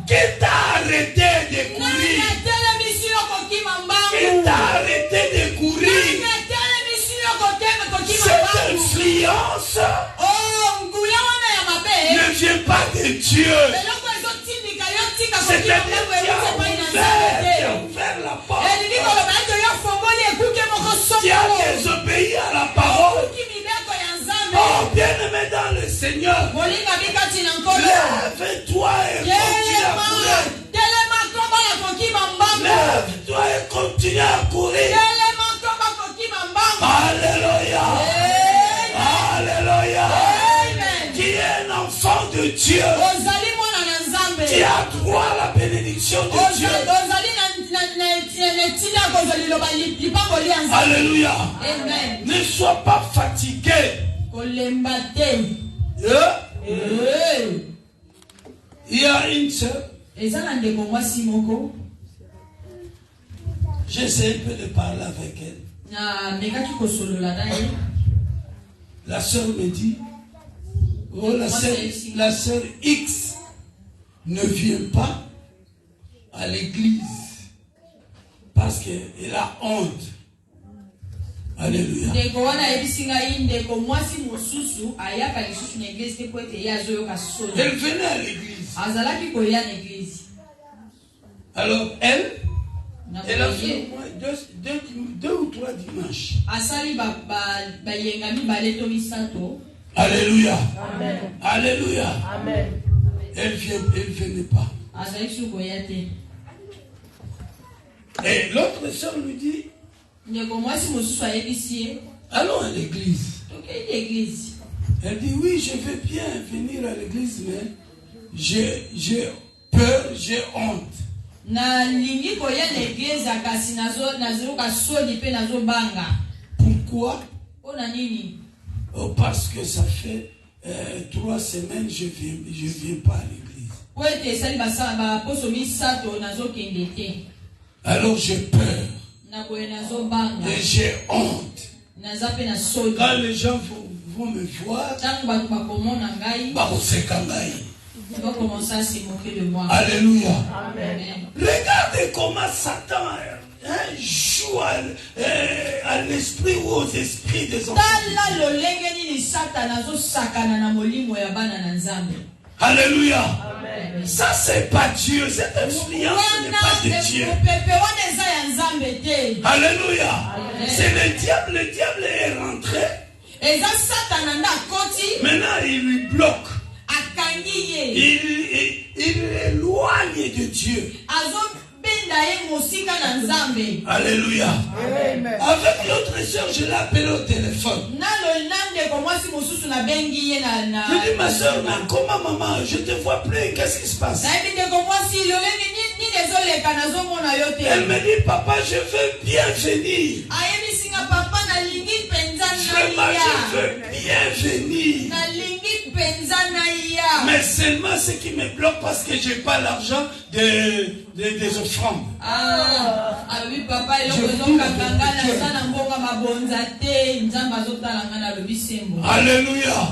Qui t'a arrêté de courir? Qui t'a arrêté de courir? Cette influence ne vient pas de Dieu. C'est-à-dire tu as ouvert la porte. Tu as désobéi à la parole. Oh, bien-aimé dans le Seigneur, lève-toi et continue à courir. Lève-toi et continue à courir. Alléluia. Alléluia. Tu es un enfant de Dieu. Tu as droit à la bénédiction de Dieu. Alléluia. Ne sois pas fatigué. Il y a une sœur. J'essaie un peu de parler avec elle. La sœur me dit, oh, la sœur X ne vient pas à l'église parce qu'elle a honte. Alléluia. Elle venait à l'église. Alors elle a fait au moins deux ou trois dimanches. Alléluia. Amen. Alléluia. Amen. Elle venait pas. Et l'autre sœur lui dit, allons à l'église. Elle dit, oui, je veux bien venir à l'église, mais j'ai peur, j'ai honte. Pourquoi? Oh, parce que ça fait 3 semaines je viens pas à l'église. Alors j'ai peur et j'ai honte. Quand les gens vont me voir, ils vont commencer à se moquer de moi. Alléluia. Amen. Regardez comment Satan joue à l'esprit ou aux esprits des enfants. Alléluia. Amen. Ça, c'est pas Dieu. Cette influence n'est pas de Dieu. Alléluia. Amen. C'est le diable. Le diable est rentré. Maintenant, il lui bloque. Il éloigne de Dieu. Alléluia. Amen. Avec l'autre soeur, je l'ai appelé au téléphone. Je dis, ma soeur, comment maman, je te vois plus, qu'est-ce qui se passe? Elle me dit, papa, je veux bien venir. Vraiment, je veux bien venir. Mais seulement ce qui me bloque parce que je n'ai pas l'argent des offrandes. Ah oui, papa, Alléluia.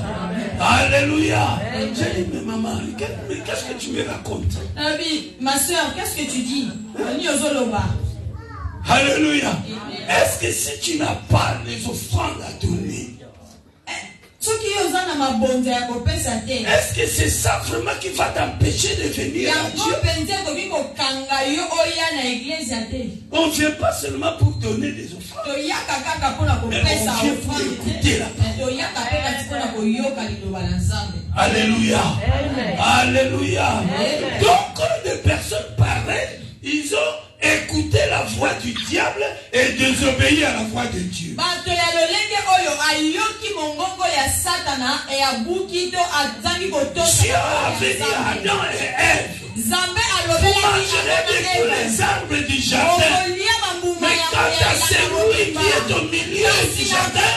Alléluia. J'ai dit, mais maman, qu'est-ce que tu me racontes? Ma soeur, qu'est-ce que tu dis? Alléluia. Est-ce que si tu n'as pas les offrandes à donner, est-ce que c'est ça vraiment qui va t'empêcher de venir à Dieu? On ne vient pas seulement pour donner des offrandes, mais on vient pour écouter la parole. Alléluia. Alléluia. Donc, des personnes pareilles, ils ont écouté la voix du diable et désobéi à la voix de Dieu. Dieu avait dit à Adam et Ève, vous mangerez de tous les arbres du jardin, mais quant à celui qui est au milieu du jardin,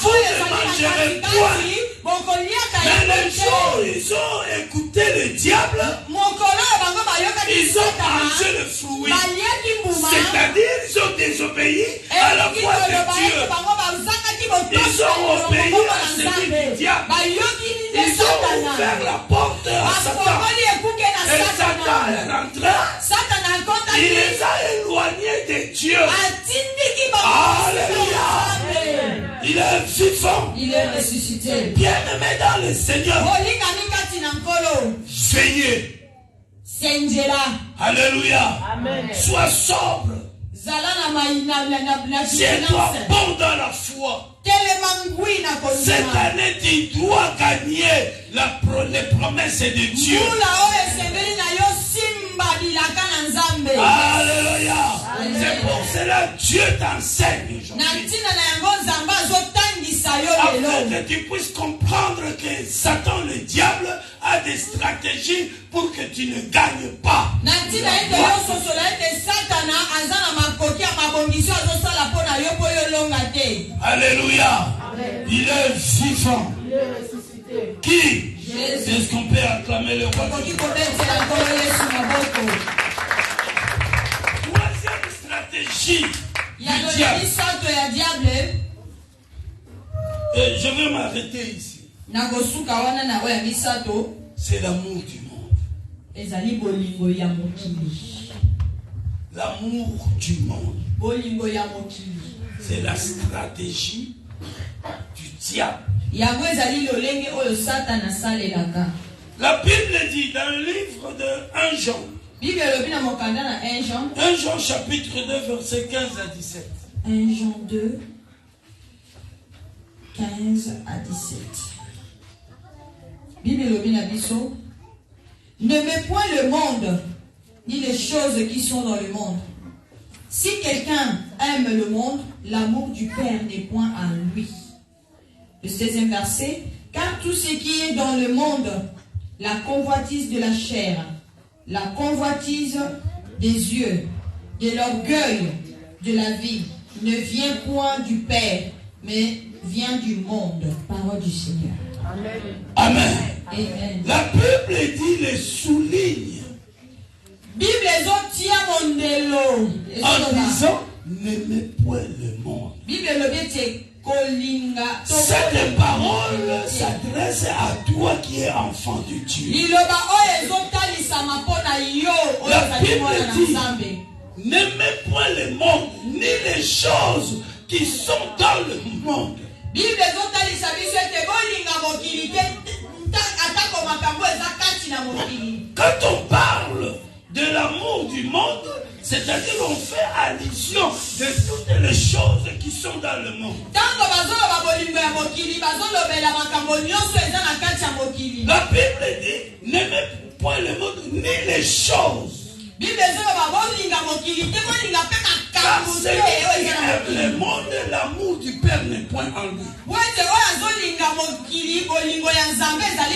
vous ne mangerez point. Mais les jours ils ont écouté le diable, ils ont mangé le fruit. C'est-à-dire ils ont désobéi à la voix de Dieu. Ils ont obéi à celui du diable. Ils ont ouvert la porte à Satan. Et Satan est rentré. Il les a éloignés de Dieu. Alléluia. Il est vivant. Il est ressuscité. Bien-aimé dans le Seigneur. Veillez. Alléluia. Amen. Sois sobre. Tiens-toi bon dans la foi. Cette année, tu dois gagner les promesses de Dieu. Alléluia. C'est pour cela que Dieu t'enseigne aujourd'hui. Afin que tu puisses comprendre que Satan, le diable, a des stratégies pour que tu ne gagnes pas. Alléluia. Il est vivant. Qui? Est-ce qu'on peut acclamer le roi? Troisième stratégie du diable. Et je vais m'arrêter ici. C'est l'amour du monde. L'amour du monde. C'est la stratégie du diable. La Bible dit dans le livre de 1 Jean. 1 Jean chapitre 2 verset 15 à 17. 1 Jean 2, 15 à 17. N'aimez point le monde, ni les choses qui sont dans le monde. Si quelqu'un aime le monde, l'amour du Père n'est point en lui. Le 16e verset. Car tout ce qui est dans le monde, la convoitise de la chair, la convoitise des yeux, de l'orgueil de la vie, ne vient point du Père, mais vient du monde. Parole du Seigneur. Amen. Amen. Amen. La Bible dit, les souligne. Bible en disant, n'aimez point le monde. Cette parole s'adresse à toi qui es enfant de Dieu. La Bible dit, n'aimez point le monde, ni les choses qui sont dans le monde. Quand on parle de l'amour du monde, c'est-à-dire on fait allusion de toutes les choses qui sont dans le monde. La Bible dit, n'aimez point le monde ni les choses. Car celui qui aime le monde, l'amour du Père n'est point en lui.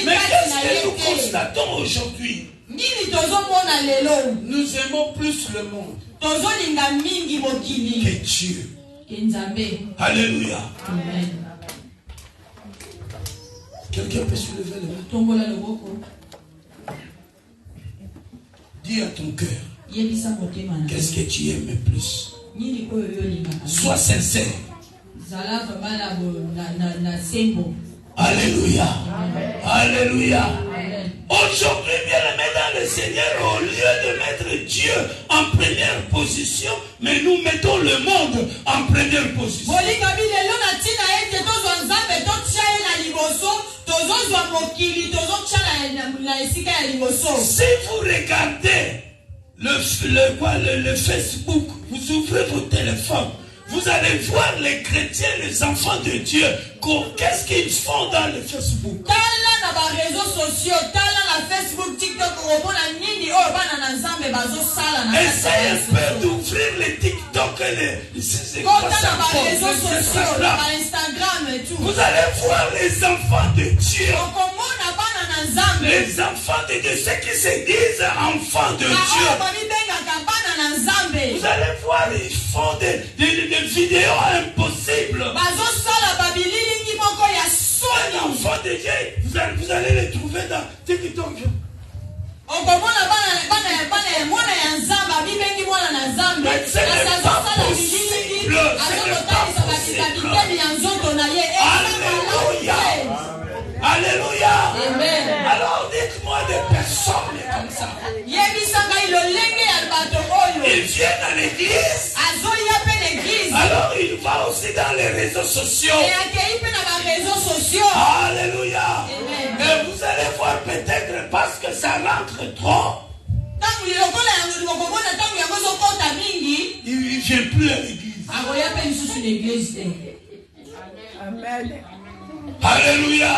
Mais qu'est-ce que nous constatons aujourd'hui? Nous aimons plus le monde que Dieu. Alléluia. Amen. Quelqu'un peut soulever le main? Dis à ton cœur, qu'est-ce que tu aimes plus? Sois sincère. Alléluia. Alléluia. Aujourd'hui, bien-aimés dans le Seigneur, au lieu de mettre Dieu en première position, mais nous mettons le monde en première position. Si vous regardez le Facebook, vous ouvrez vos téléphones, vous allez voir les chrétiens, les enfants de Dieu, qu'est-ce qu'ils font dans le Facebook. Essayez un peu d'ouvrir les TikTok et vous allez voir les enfants de Dieu. Les enfants de Dieu, ceux qui se disent enfants de Dieu. Vous allez voir, ils font des vidéos impossibles. Un enfant de Dieu, vous allez les trouver dans TikTok. Mais ce n'est pas possible. Alléluia. Alléluia. Amen. Alors dites-moi des personnes comme ça. Ils viennent à l'église. Alors il va aussi dans les réseaux sociaux. Alléluia. Et vous allez voir peut-être parce que ça rentre trop. Il ne vient plus à l'église. Amen. Alléluia.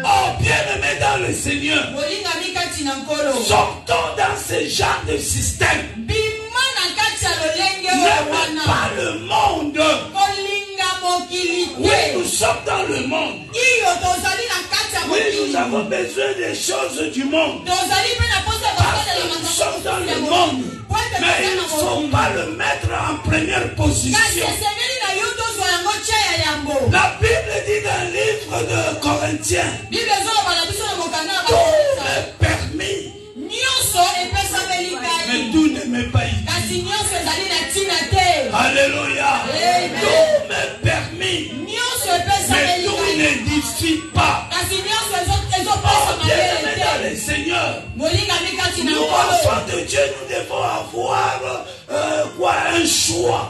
Oh, bien-aimés dans le Seigneur, sortons dans ce genre de système. N'aimez pas le monde. Oui, nous sommes dans le monde. Oui, nous avons besoin des choses du monde. Parce que nous sommes dans le monde. Mais il ne faut pas le mettre en première position. La Bible dit dans le livre de Corinthiens, tout est permis, mais tout ne m'est pas utile. Alléluia. Tout m'est permis, mais tout n'édifie pas. Oh, bien-aimés dans le Seigneur, nous enfants de Dieu, nous devons avoir un choix.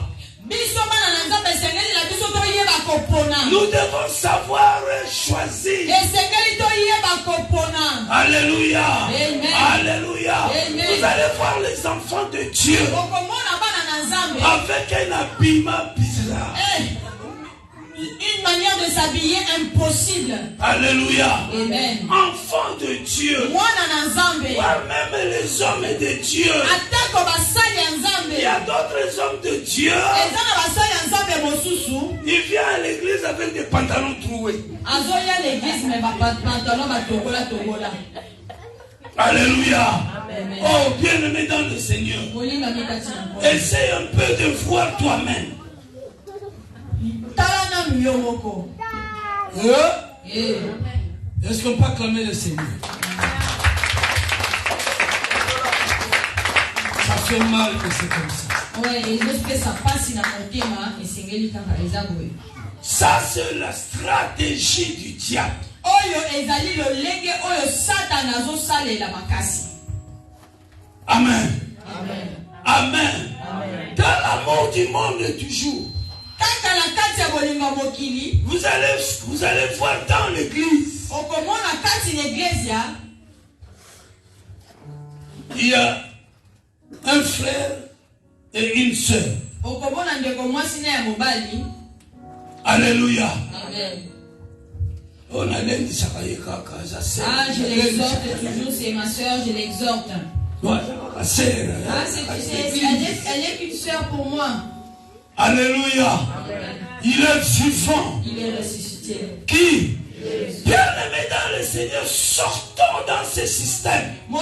Nous devons savoir choisir. Alléluia. Amen. Alléluia. Amen. Vous allez voir les enfants de Dieu avec un habillement bizarre. Une manière de s'habiller impossible. Alléluia. Amen. Enfants de Dieu. Voire même les hommes de Dieu. Il y a d'autres hommes de Dieu. Il vient à l'église avec des pantalons troués. Alléluia. Oh, bien-aimé dans le Seigneur. Essaye un peu de voir toi-même. Est-ce qu'on peut acclamer le Seigneur? Ça fait mal que c'est comme ça. Ouais, et lorsque ça passe dans mon thème, et c'est ça, c'est la stratégie du diable. Amen. Amen. Amen. Dans l'amour du monde toujours. Vous allez voir dans l'église. Il y a un frère et une sœur. Alléluia. Amen. Je l'exhorte toujours, c'est ma soeur, je l'exhorte. Elle est qu'une soeur pour moi. Alléluia. Il est vivant. Il est ressuscité. Qui? Bien-aimé dans le Seigneur, sortons dans ce système. Je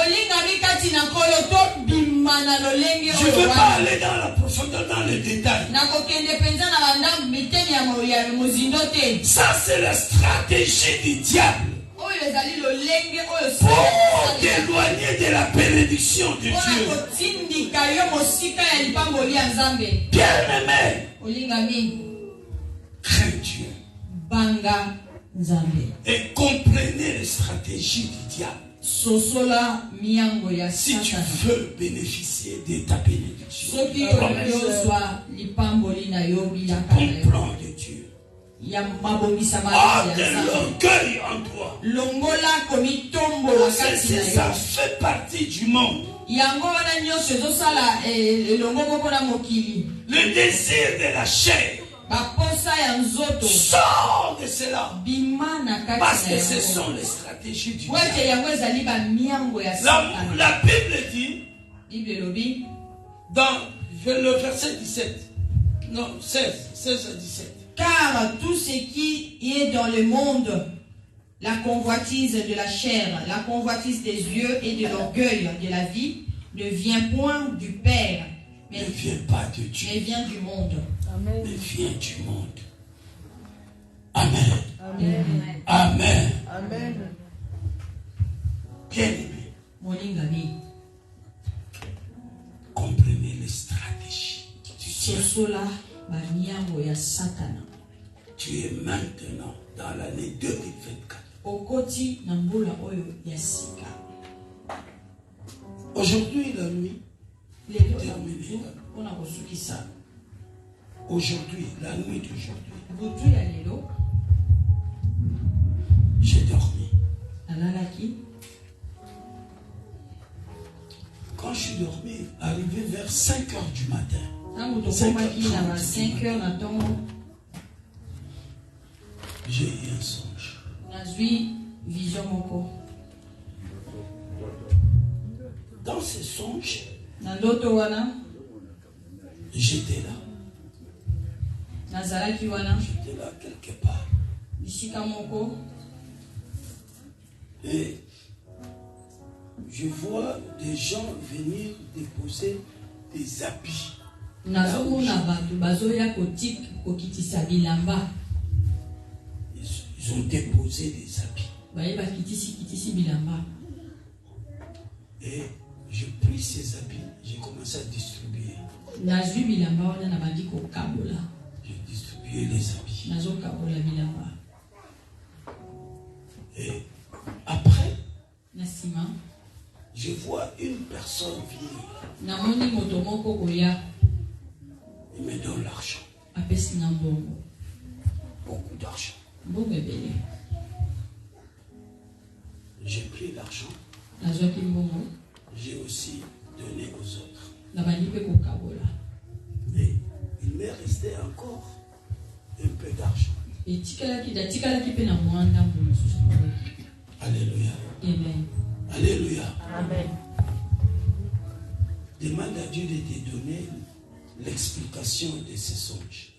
ne veux pas aller dans la profondeur, dans les détails. Ça, c'est la stratégie du diable. Pour t'éloigner de la bénédiction de Dieu. Bien-aimé, crains Dieu. Et comprenez les stratégies du diable. Si tu veux bénéficier de ta bénédiction, comprends de Dieu. Ah, de l'orgueil en toi. Ça fait partie du monde. Le désir de la chair. Sors de cela. Parce que ce sont les stratégies du diable. La Bible dit dans le verset 17, non, 16 à 17. Car tout ce qui est dans le monde, la convoitise de la chair, la convoitise des yeux et de l'orgueil de la vie, ne vient point du Père, mais ne vient pas de Dieu, mais vient du monde. Amen. Mais vient du monde. Amen. Amen. Amen. Amen. Bien-aimé, comprenez les stratégies du diable. Tu es maintenant dans l'année 2024. Aujourd'hui, la nuit terminée. Aujourd'hui, la nuit d'aujourd'hui, j'ai dormi. Quand je suis dormi, arrivé vers 5 heures du matin, 5 heures, j'ai eu un songe. Dans ce songe, j'étais là. J'étais là quelque part. Et je vois des gens venir déposer des habits. Ils ont déposé des habits. Et j'ai pris ces habits, j'ai commencé à distribuer. J'ai distribué les habits. Et après, je vois une personne venir. Il me donne l'argent. Beaucoup d'argent. J'ai pris l'argent. J'ai aussi donné aux autres. Et il m'est resté encore un peu d'argent. Alléluia. Amen. Alléluia. Amen. Demande à Dieu de te donner l'explication de ces songes.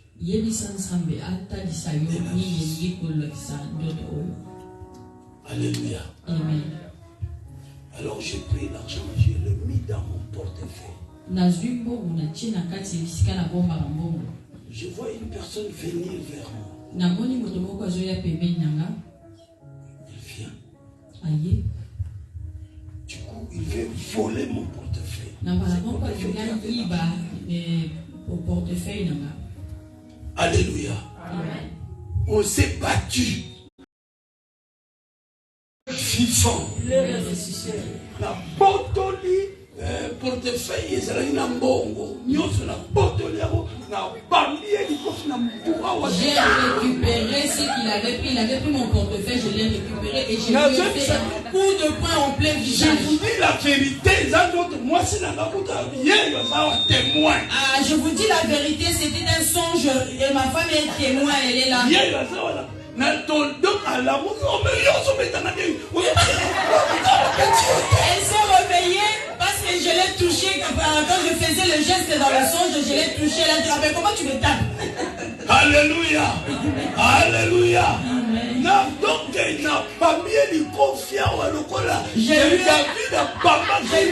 Alléluia. Amen. Alors j'ai pris l'argent, je l'ai mis dans mon portefeuille. Je vois une personne venir vers moi. Il vient. Du coup, il veut voler mon portefeuille. Alléluia. Amen. On s'est battu. Vivant. La botoli portefeuille ezalaki na mbongo nyonso na botoli yango na bambi ye likofi na mbura. J'ai récupéré ce qu'il avait pris. Il avait pris mon portefeuille, je l'ai récupéré et je lui ai fait un coup de poing en plein visage. Je vous dis la vérité, moi c'est la témoin. Ah, je vous dis la vérité, c'était un songe et ma femme est témoin, elle est là. Elle s'est réveillée parce que je l'ai touché quand je faisais le geste dans le songe, je l'ai touché. Elle a dit, ah, mais comment tu me tapes? Alléluia. Alléluia. Donc il n'a pas mis les confiants à l'ocola. Je lui ai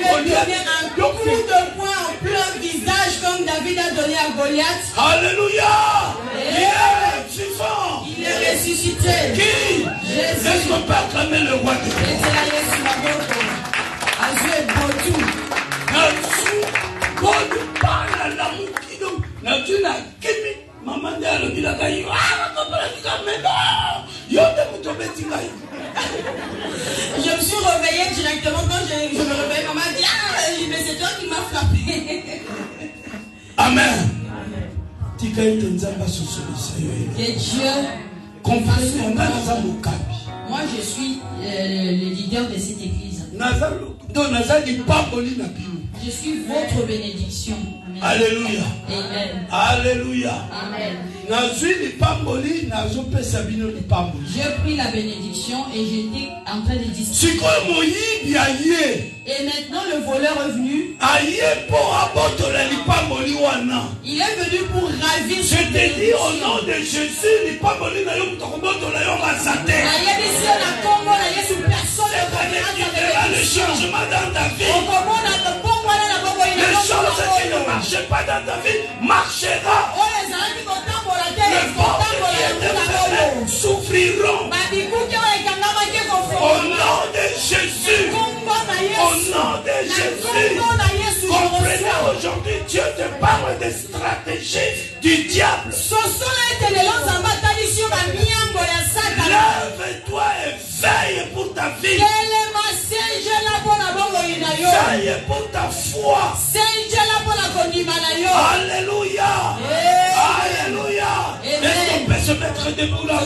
donné un coup de poing en plein visage comme David a donné à Goliath. Alléluia. Il est vivant. Il est ressuscité. Qui? Jésus. Est-ce qu'on peut acclamer le roi de Maman de alobila kayi je me suis réveillée directement quand je me réveille. Maman dit, ah, mais c'est toi qui m'as frappé. Amen. Que Dieu comprenne. Moi je suis le leader de cette église. Je suis votre bénédiction. Amen. Alléluia. Amen. Alléluia. Amen. J'ai pris la bénédiction et j'étais en train de discuter. Et maintenant le voleur est venu. Il est venu pour ravir. Je te dis au nom de Jésus, le changement dans ta vie. Les choses qui ne marchaient pas dans ta vie marchera. Les portes qui étaient fermées s'ouvriront. Au nom de Jésus. Au nom de Jésus. Comprenez aujourd'hui, Dieu te parle des stratégies du diable. Lève-toi et veille pour ta vie. Veille pour ta foi. Alléluia. Alléluia. Est-ce qu'on peut se mettre debout là?